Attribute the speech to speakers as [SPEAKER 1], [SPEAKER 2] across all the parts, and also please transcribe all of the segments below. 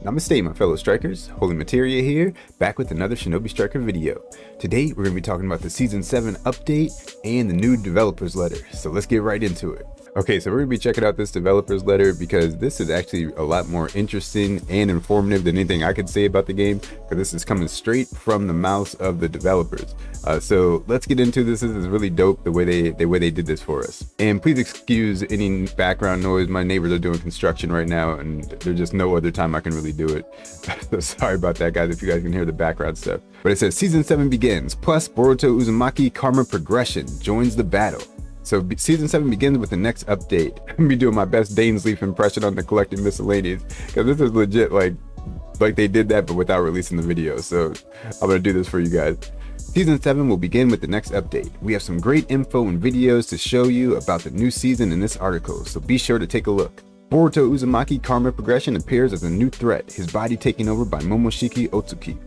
[SPEAKER 1] Namaste, my fellow strikers. Holy Materia here, back with another Shinobi Striker video. Today, we're going to be talking about the Season 7 update and the new developer's letter. So let's get right into it. Okay, so we're going to be checking out this developer's letter because this is actually a lot more interesting and informative than anything I could say about the game, because this is coming straight from the mouths of the developers. So let's get into this. This is really dope the way they did this for us. And please excuse any background noise. My neighbors are doing construction right now, and there's just no other time I can really do it. So sorry about that, guys, if you guys can hear the background stuff. But it says Season 7 begins, plus Boruto Uzumaki Karma Progression joins the battle. So Season 7 begins with the next update. I'm gonna be doing my best Dane's Leaf impression on the collected miscellaneous, because this is legit like they did that but without releasing the video. So I'm gonna do this for you guys. Season 7 will begin with the next update. We have some great info and videos to show you about the new season in this article, so be sure to take a look. Boruto Uzumaki Karma Progression appears as a new threat, his body taken over by Momoshiki Otsuki.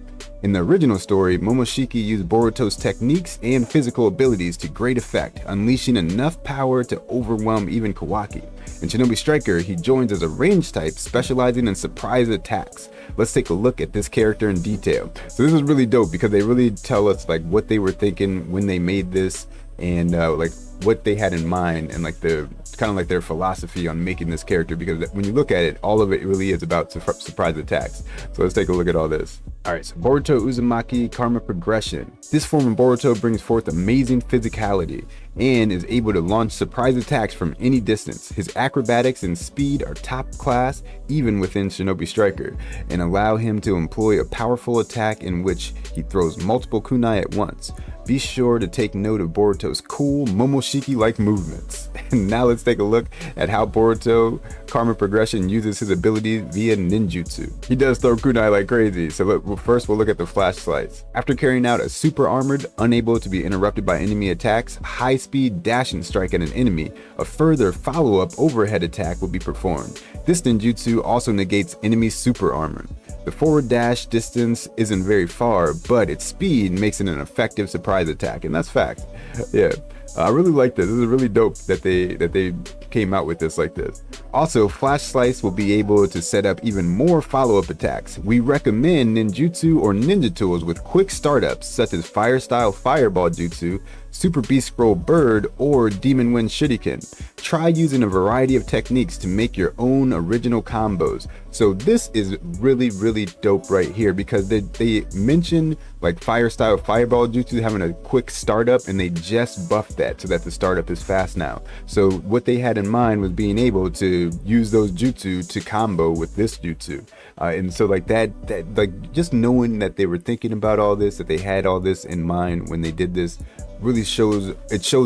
[SPEAKER 1] In the original story, Momoshiki used Boruto's techniques and physical abilities to great effect, unleashing enough power to overwhelm even Kawaki. In Shinobi Striker, he joins as a range type specializing in surprise attacks. Let's take a look at this character in detail. So this is really dope because they really tell us like what they were thinking when they made this, and like what they had in mind, and like the kind of like their philosophy on making this character, because when you look at it, all of it really is about surprise attacks. So let's take a look at all this. All right, so Boruto Uzumaki Karma Progression. This form of Boruto brings forth amazing physicality and is able to launch surprise attacks from any distance. His acrobatics and speed are top class even within Shinobi Striker, and allow him to employ a powerful attack in which he throws multiple kunai at once. Be sure to take note of Boruto's cool Momoshiki-like movements. And now let's take a look at how Boruto Karma Progression uses his abilities via ninjutsu. He does throw kunai like crazy, so first we'll look at the flash slice. After carrying out a super armored, unable to be interrupted by enemy attacks, high-speed dashing strike at an enemy, a further follow-up overhead attack will be performed. This ninjutsu also negates enemy super armor. The forward dash distance isn't very far, but its speed makes it an effective surprise attack, and that's fact. Yeah, I really like this. This is really dope that they came out with this like this. Also, Flash Slice will be able to set up even more follow-up attacks. We recommend ninjutsu or ninja tools with quick startups, such as Fire Style Fireball Jutsu, Super Beast Scroll Bird, or Demon Wind Shuriken. Try using a variety of techniques to make your own original combos. So this is really dope right here, because they mentioned like Fire Style Fireball Jutsu having a quick startup, and they just buffed that so that the startup is fast now. So what they had in mind was being able to use those jutsu to combo with this jutsu. And so like that like just knowing that they were thinking about all this, that they had all this in mind when they did this, really shows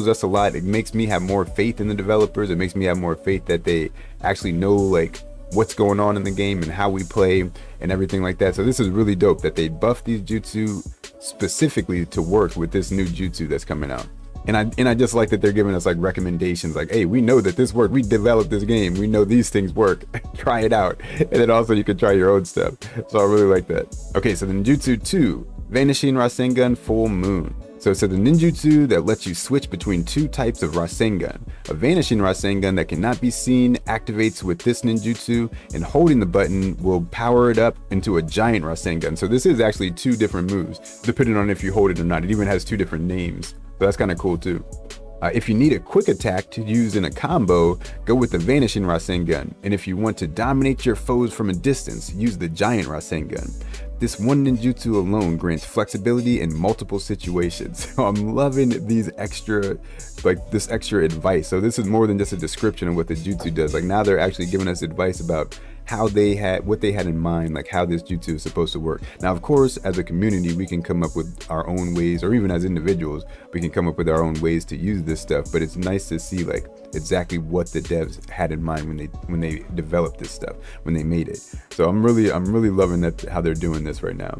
[SPEAKER 1] us a lot. It makes me have more faith in the developers. It makes me have more faith that they actually know like what's going on in the game and how we play and everything like that. So this is really dope that they buffed these jutsu specifically to work with this new jutsu that's coming out. And I just like that they're giving us like recommendations, like, hey, we know that this worked, we developed this game, we know these things work, try it out. And then also you can try your own stuff. So I really like that. Okay, so the Ninjutsu 2, Vanishing Rasengan Full Moon. So it's a ninjutsu that lets you switch between two types of Rasengan. A Vanishing Rasengan that cannot be seen activates with this ninjutsu, and holding the button will power it up into a giant Rasengan. So this is actually two different moves, depending on if you hold it or not. It even has two different names. So that's kind of cool too. If you need a quick attack to use in a combo, go with the Vanishing Rasengan. And if you want to dominate your foes from a distance, use the Giant Rasengan. This one ninjutsu alone grants flexibility in multiple situations. So I'm loving these extra, like this extra advice. So this is more than just a description of what the jutsu does. Like now they're actually giving us advice about how what they had in mind, like how this jutsu is supposed to work. Now, of course, as a community, we can come up with our own ways, or even as individuals, we can come up with our own ways to use this stuff. But it's nice to see like exactly what the devs had in mind when they developed this stuff, when they made it. So I'm really loving that how they're doing this right now.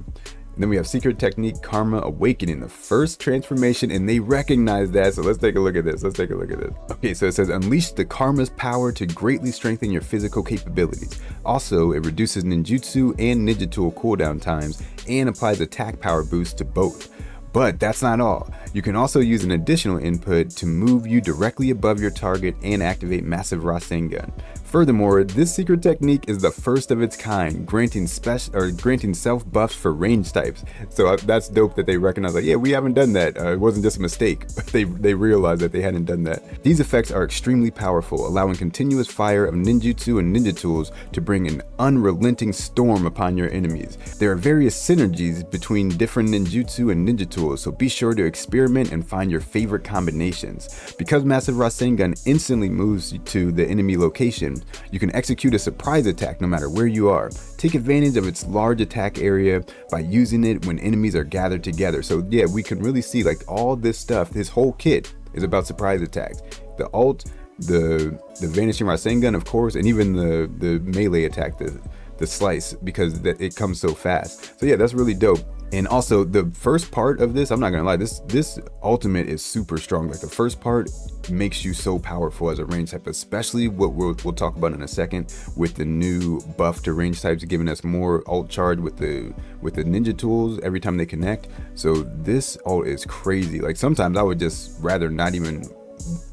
[SPEAKER 1] And then we have Secret Technique Karma Awakening, the first transformation, and they recognize that. So let's take a look at this. Okay, so it says unleash the Karma's power to greatly strengthen your physical capabilities. Also, it reduces ninjutsu and ninja tool cooldown times and applies attack power boost to both. But that's not all. You can also use an additional input to move you directly above your target and activate massive Rasengan. Furthermore, this secret technique is the first of its kind, granting self buffs for range types. So that's dope that they recognize, like, yeah, we haven't done that. It wasn't just a mistake. They realized that they hadn't done that. These effects are extremely powerful, allowing continuous fire of ninjutsu and ninja tools to bring an unrelenting storm upon your enemies. There are various synergies between different ninjutsu and ninja tools, so be sure to experiment and find your favorite combinations. Because Massive Rasengan instantly moves to the enemy location, you can execute a surprise attack no matter where you are. Take advantage of its large attack area by using it when enemies are gathered together. So yeah, we can really see like all this stuff, this whole kit is about surprise attacks. The ult, the Vanishing Rasengan, of course, and even the melee attack, the slice, because it comes so fast. So yeah, that's really dope. And also the first part of this, I'm not gonna lie, this ultimate is super strong. Like the first part makes you so powerful as a range type, especially what we'll talk about in a second with the new buff to range types, giving us more ult charge with the ninja tools every time they connect. So this ult is crazy. Like sometimes I would just rather not even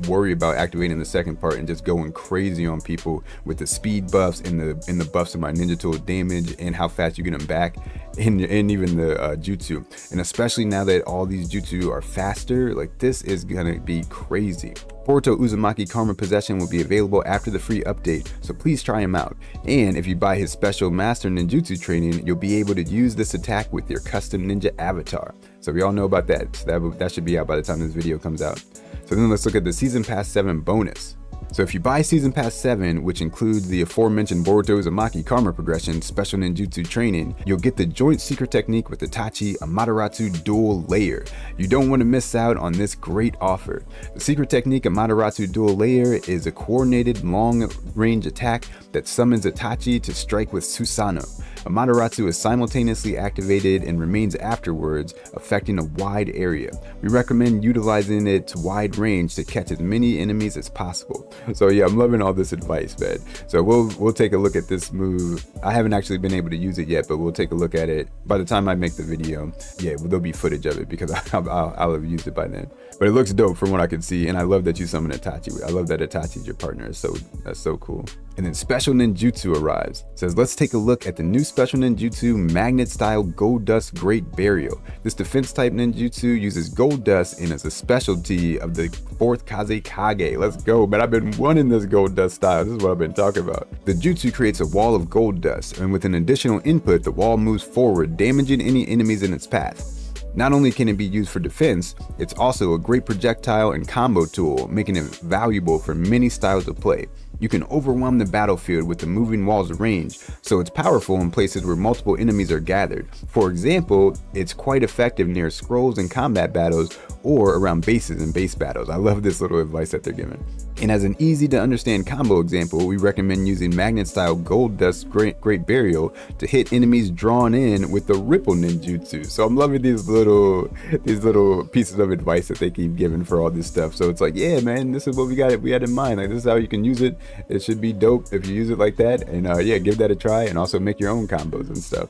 [SPEAKER 1] worry about activating the second part and just going crazy on people with the speed buffs and the buffs of my ninja tool damage and how fast you get them back, and even the jutsu. And especially now that all these jutsu are faster, like this is gonna be crazy. Boruto Uzumaki Karma Possession will be available after the free update, so please try him out. And if you buy his special Master Ninjutsu training, you'll be able to use this attack with your custom ninja avatar. So we all know about that. So that should be out by the time this video comes out. So then let's look at the Season Pass 7 bonus. So if you buy Season Pass 7, which includes the aforementioned Boruto Uzumaki Karma Progression Special Ninjutsu Training, you'll get the joint secret technique with Itachi Amaterasu Dual Layer. You don't want to miss out on this great offer. The secret technique Amaterasu Dual Layer is a coordinated long-range attack that summons Itachi to strike with Susanoo. Amaterasu is simultaneously activated and remains afterwards, affecting a wide area. We recommend utilizing its wide range to catch as many enemies as possible. So yeah, I'm loving all this advice, man. So we'll take a look at this move. I haven't actually been able to use it yet, but we'll take a look at it by the time I make the video. Yeah, there'll be footage of it because I'll have used it by then. But it looks dope from what I can see, and I love that you summon Itachi. I love that Itachi's your partner. So that's so cool. And then Special Ninjutsu arrives. It says, let's take a look at the new Special Ninjutsu Magnet Style Gold Dust Great Burial. This defense type ninjutsu uses gold dust and is a specialty of the 4th Kazekage. Let's go, man. I've been wanting this gold dust style. This is what I've been talking about. The jutsu creates a wall of gold dust, and with an additional input, the wall moves forward, damaging any enemies in its path. Not only can it be used for defense, it's also a great projectile and combo tool, making it valuable for many styles of play. You can overwhelm the battlefield with the moving wall's range, so it's powerful in places where multiple enemies are gathered. For example, it's quite effective near scrolls and combat battles or around bases and base battles. I love this little advice that they're giving. And as an easy to understand combo example, we recommend using Magnet Style Gold Dust Great Burial to hit enemies drawn in with the Ripple Ninjutsu. So I'm loving these little pieces of advice that they keep giving for all this stuff. So it's like, yeah, man, this is what we had in mind. Like, this is how you can use it. It should be dope if you use it like that. And yeah, give that a try and also make your own combos and stuff.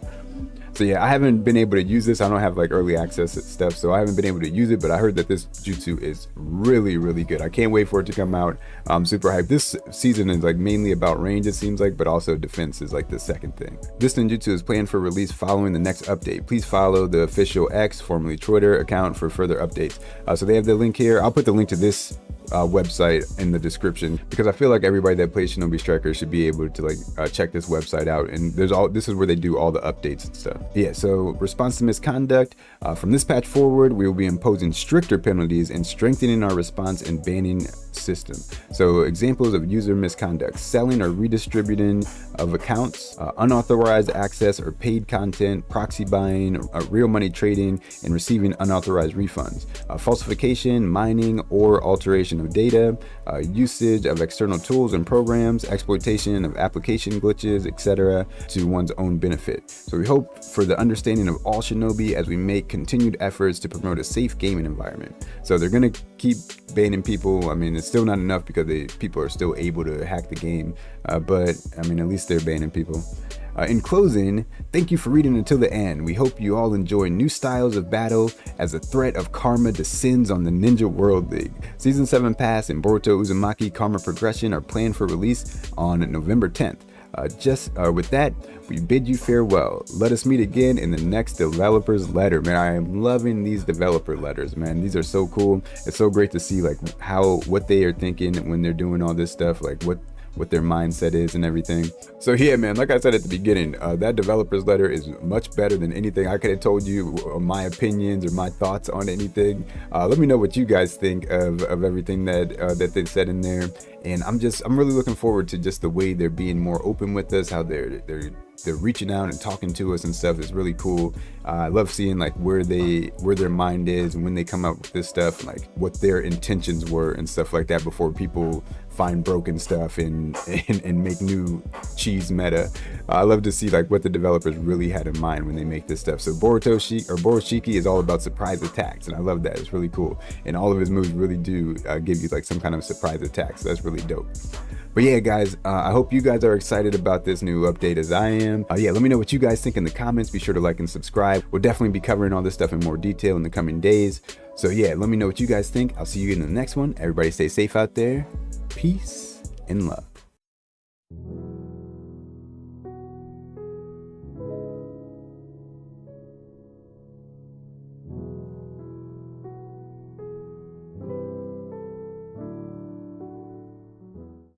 [SPEAKER 1] So yeah, I haven't been able to use this. I don't have like early access stuff, so I haven't been able to use it, but I heard that this jutsu is really, really good. I can't wait for it to come out. I'm super hyped. This season is like mainly about range, it seems like, but also defense is like the second thing. This ninjutsu is planned for release following the next update. Please follow the official X, formerly Twitter, account for further updates. So they have the link here. I'll put the link to this website in the description because I feel like everybody that plays Shinobi Striker should be able to like check this website out, and this is where they do all the updates and stuff. Yeah, so response to misconduct. From this patch forward, we will be imposing stricter penalties and strengthening our response and banning system. So examples of user misconduct: selling or redistributing of accounts, unauthorized access or paid content, proxy buying, real money trading, and receiving unauthorized refunds, falsification, mining, or alteration of data, usage of external tools and programs, exploitation of application glitches, etc. to one's own benefit. So we hope for the understanding of all Shinobi as we make continued efforts to promote a safe gaming environment. So they're gonna keep banning people. I mean, it's still not enough because people are still able to hack the game, but I mean, at least they're banning people. In closing, thank you for reading until the end. We hope you all enjoy new styles of battle as the threat of karma descends on the Ninja World League. Season 7 Pass and Boruto Uzumaki Karma Progression are planned for release on November 10th. With that, we bid you farewell. Let us meet again in the next developer's letter. Man, I am loving these developer letters, man. These are so cool. It's so great to see like what they are thinking when they're doing all this stuff, like what their mindset is and everything. So yeah, man, like I said at the beginning, that developer's letter is much better than anything I could have told you, my opinions or my thoughts on anything. Let me know what you guys think of everything that they said in there. And I'm really looking forward to just the way they're being more open with us, how they're reaching out and talking to us and stuff. Is really cool. I love seeing like where their mind is and when they come up with this stuff, like what their intentions were and stuff like that before people find broken stuff and make new cheese meta. I love to see like what the developers really had in mind when they make this stuff. So Borushiki is all about surprise attacks, and I love that. It's really cool, and all of his moves really do give you like some kind of surprise attack. So that's really dope. But yeah, guys, I hope you guys are excited about this new update as I am. Yeah, let me know what you guys think in the comments. Be sure to like and subscribe. We'll definitely be covering all this stuff in more detail in the coming days. So yeah, let me know what you guys think. I'll see you in the next one. Everybody stay safe out there. Peace and love.